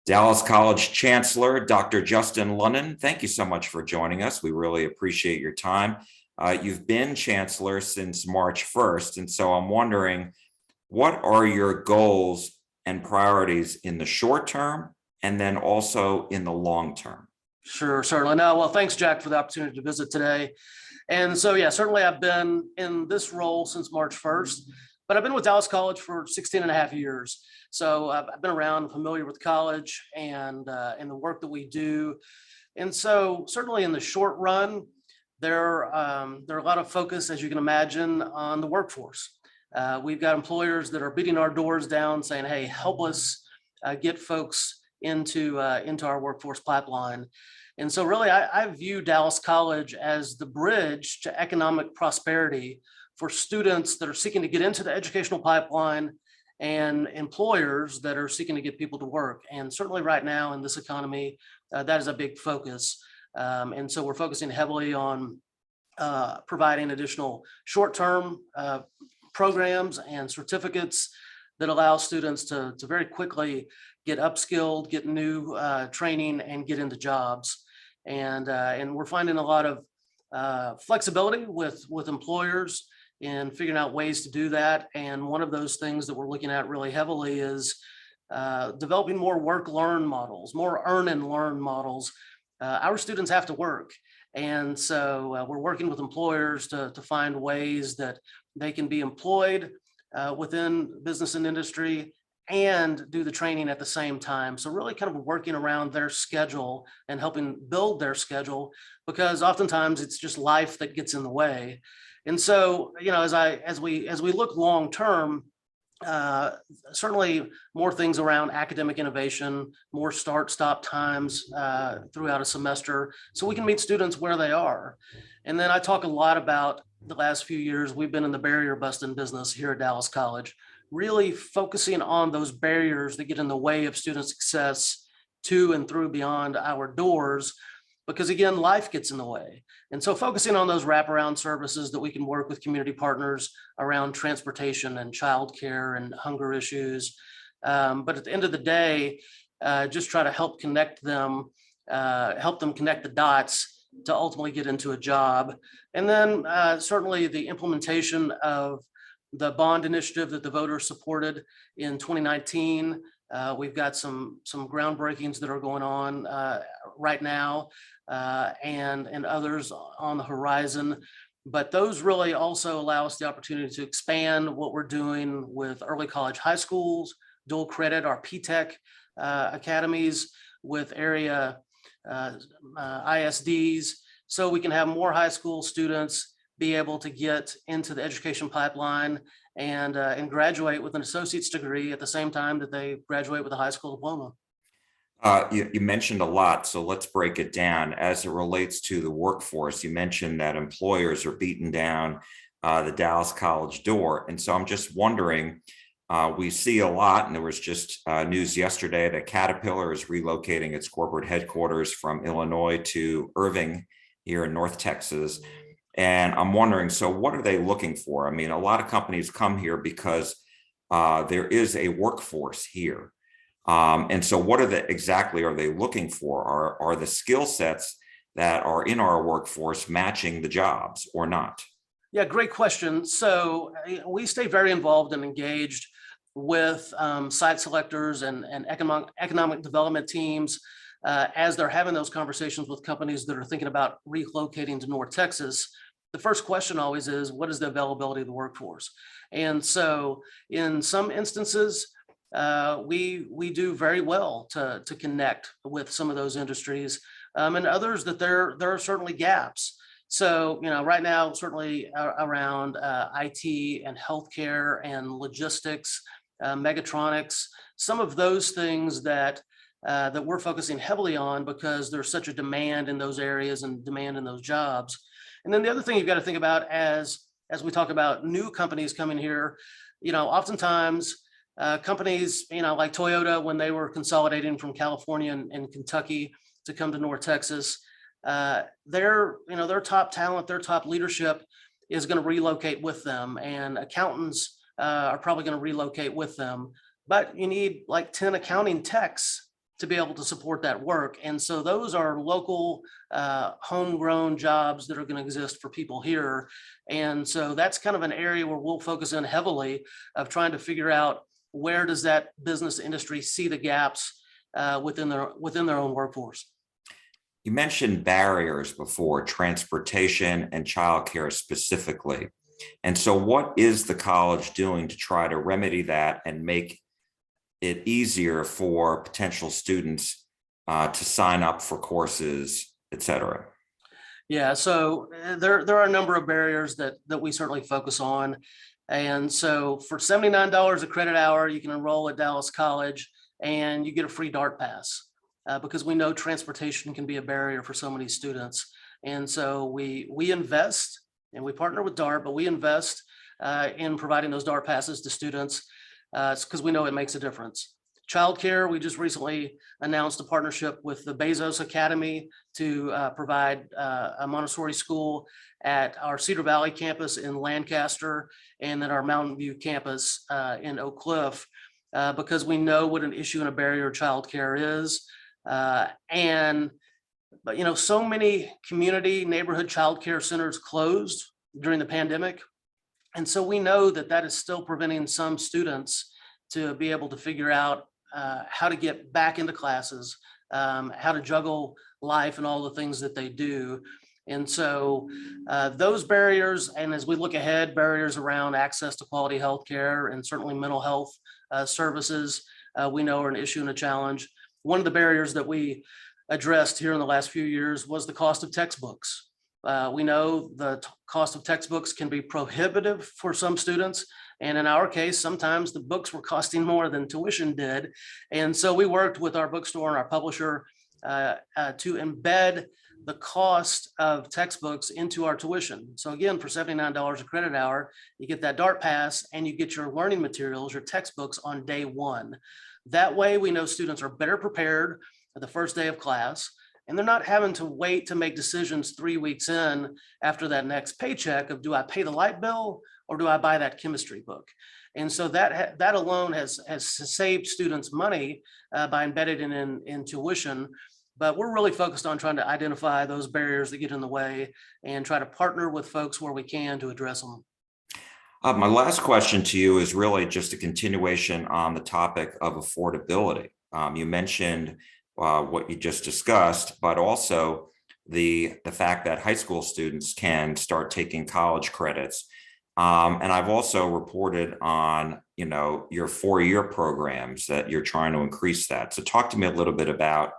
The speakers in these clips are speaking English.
Dallas College Chancellor, Dr. Justin Lonon, thank you so much for joining us. We really appreciate your time. You've been Chancellor since March 1st, and so I'm wondering, what are your goals and priorities in the short term and then also in the long term? Sure, certainly. No, well, thanks, Jack, for the opportunity to visit today. And so, yeah, certainly I've been in this role since March 1st, but I've been with Dallas College for 16 and a half years. So I've been around, familiar with college and the work that we do. And so certainly in the short run, there are a lot of focus, as you can imagine, on the workforce. We've got employers that are beating our doors down saying, hey, help us get folks into our workforce pipeline. And so really, I view Dallas College as the bridge to economic prosperity for students that are seeking to get into the educational pipeline and employers that are seeking to get people to work. And certainly right now in this economy, that is a big focus. And so we're focusing heavily on providing additional short-term programs and certificates that allow students to very quickly get upskilled, get new training, and get into jobs. And we're finding a lot of flexibility with employers in figuring out ways to do that. And one of those things that we're looking at really heavily is developing more work-learn models, more earn and learn models. Our students have to work. And so we're working with employers to find ways that they can be employed within business and industry and do the training at the same time. So really kind of working around their schedule and helping build their schedule, because oftentimes it's just life that gets in the way. And so, as we look long term, certainly more things around academic innovation, more start-stop times throughout a semester, so we can meet students where they are. And then I talk a lot about the last few years, we've been in the barrier busting business here at Dallas College, really focusing on those barriers that get in the way of student success to and through beyond our doors, because again, life gets in the way. And so focusing on those wraparound services that we can work with community partners around transportation and childcare and hunger issues. But at the end of the day, just try to help connect them, help them connect the dots to ultimately get into a job. And then certainly the implementation of the bond initiative that the voters supported in 2019. We've got some groundbreakings that are going on right now and others on the horizon. But those really also allow us the opportunity to expand what we're doing with early college high schools, dual credit, our P-TECH academies with area ISDs, so we can have more high school students be able to get into the education pipeline and graduate with an associate's degree at the same time that they graduate with a high school diploma. You mentioned a lot, so let's break it down. As it relates to the workforce, you mentioned that employers are beating down the Dallas College door. And so I'm just wondering, we see a lot, and there was just news yesterday that Caterpillar is relocating its corporate headquarters from Illinois to Irving here in North Texas. And I'm wondering, so what are they looking for? I mean, a lot of companies come here because there is a workforce here. And so what exactly are they looking for? Are the skill sets that are in our workforce matching the jobs or not? Yeah, great question. So we stay very involved and engaged with site selectors and economic development teams as they're having those conversations with companies that are thinking about relocating to North Texas. The first question always is, what is the availability of the workforce? And so in some instances, we do very well to connect with some of those industries, and others that there are certainly gaps. So, right now, certainly around IT and healthcare and logistics, megatronics, some of those things that we're focusing heavily on because there's such a demand in those areas and demand in those jobs. And then the other thing you've got to think about as we talk about new companies coming here, oftentimes companies, like Toyota, when they were consolidating from California and Kentucky to come to North Texas, their top talent, their top leadership is going to relocate with them, and accountants are probably going to relocate with them. But you need like 10 accounting techs to be able to support that work. And so those are local, homegrown jobs that are going to exist for people here. And so that's kind of an area where we'll focus in heavily of trying to figure out where does that business industry see the gaps within their own workforce. You mentioned barriers before, transportation and childcare specifically. And so what is the college doing to try to remedy that and make it easier for potential students to sign up for courses, et cetera? Yeah, so there are a number of barriers that we certainly focus on. And so for $79 a credit hour, you can enroll at Dallas College and you get a free DART pass because we know transportation can be a barrier for so many students. And so we invest and we partner with DART, but we invest in providing those DART passes to students because we know it makes a difference. Childcare, we just recently announced a partnership with the Bezos Academy to provide a Montessori school at our Cedar Valley campus in Lancaster and at our Mountain View campus in Oak Cliff, because we know what an issue and a barrier childcare is. But you know, so many community neighborhood childcare centers closed during the pandemic. And so we know that that is still preventing some students to be able to figure out how to get back into classes, how to juggle life and all the things that they do. And so those barriers, and as we look ahead, barriers around access to quality healthcare and certainly mental health services, we know are an issue and a challenge. One of the barriers that we addressed here in the last few years was the cost of textbooks. We know the cost of textbooks can be prohibitive for some students. And in our case, sometimes the books were costing more than tuition did. And so we worked with our bookstore and our publisher to embed the cost of textbooks into our tuition. So again, for $79 a credit hour, you get that DART pass and you get your learning materials, your textbooks on day one. That way we know students are better prepared at the first day of class, and they're not having to wait to make decisions 3 weeks in after that next paycheck of, do I pay the light bill or do I buy that chemistry book? And so that alone has saved students money by embedding in tuition. But we're really focused on trying to identify those barriers that get in the way and try to partner with folks where we can to address them. My last question to you is really just a continuation on the topic of affordability. You mentioned what you just discussed, but also the fact that high school students can start taking college credits. And I've also reported on, you know, your 4-year programs that you're trying to increase that. So talk to me a little bit about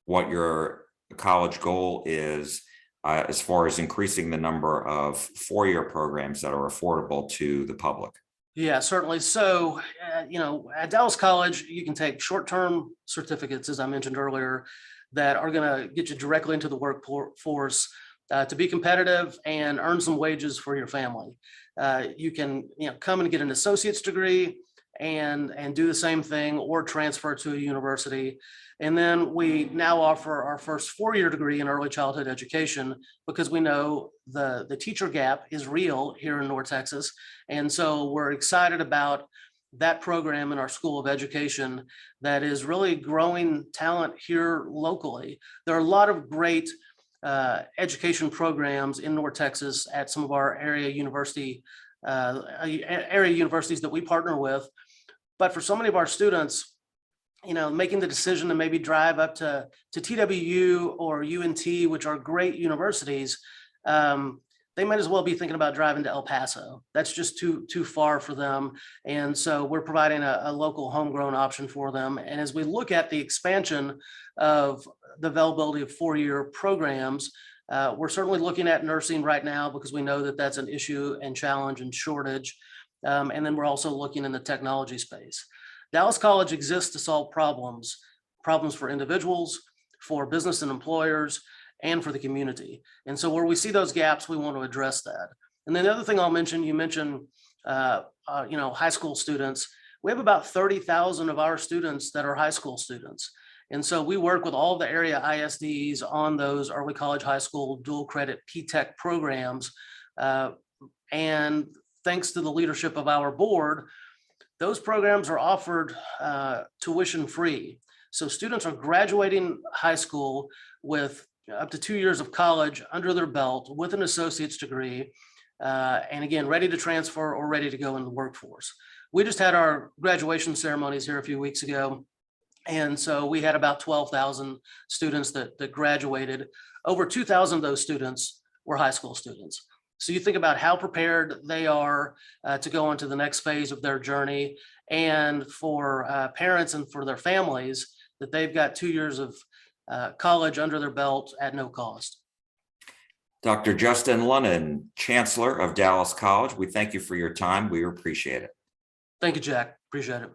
what your college goal is as far as increasing the number of 4-year programs that are affordable to the public. Yeah, certainly. So, you know, at Dallas College, you can take short-term certificates, as I mentioned earlier, that are going to get you directly into the workforce to be competitive and earn some wages for your family. You can, you know, come and get an associate's degree and do the same thing or transfer to a university. And then we now offer our first 4-year degree in early childhood education because we know the teacher gap is real here in North Texas. And so we're excited about that program in our School of Education that is really growing talent here locally. There are a lot of great education programs in North Texas at some of our area universities that we partner with. But for so many of our students, you know, making the decision to maybe drive up to TWU or UNT, which are great universities, they might as well be thinking about driving to El Paso. That's just too far for them. And so we're providing a local homegrown option for them. And as we look at the expansion of the availability of 4-year programs, we're certainly looking at nursing right now because we know that that's an issue and challenge and shortage. And then we're also looking in the technology space. Dallas College exists to solve problems for individuals, for business and employers, and for the community. And so where we see those gaps, we want to address that. And then the other thing I'll mention, you mentioned, you know, high school students. We have about 30,000 of our students that are high school students. And so we work with all the area ISDs on those early college, high school, dual credit P-Tech programs. And thanks to the leadership of our board, those programs are offered tuition free. So students are graduating high school with up to 2 years of college under their belt with an associate's degree. And again, ready to transfer or ready to go in the workforce. We just had our graduation ceremonies here a few weeks ago. And so we had about 12,000 students that graduated. Over 2,000 of those students were high school students. So you think about how prepared they are to go into the next phase of their journey, and for parents and for their families that they've got 2 years of college under their belt at no cost. Dr. Justin Lonon, Chancellor of Dallas College, we thank you for your time. We appreciate it. Thank you, Jack. Appreciate it.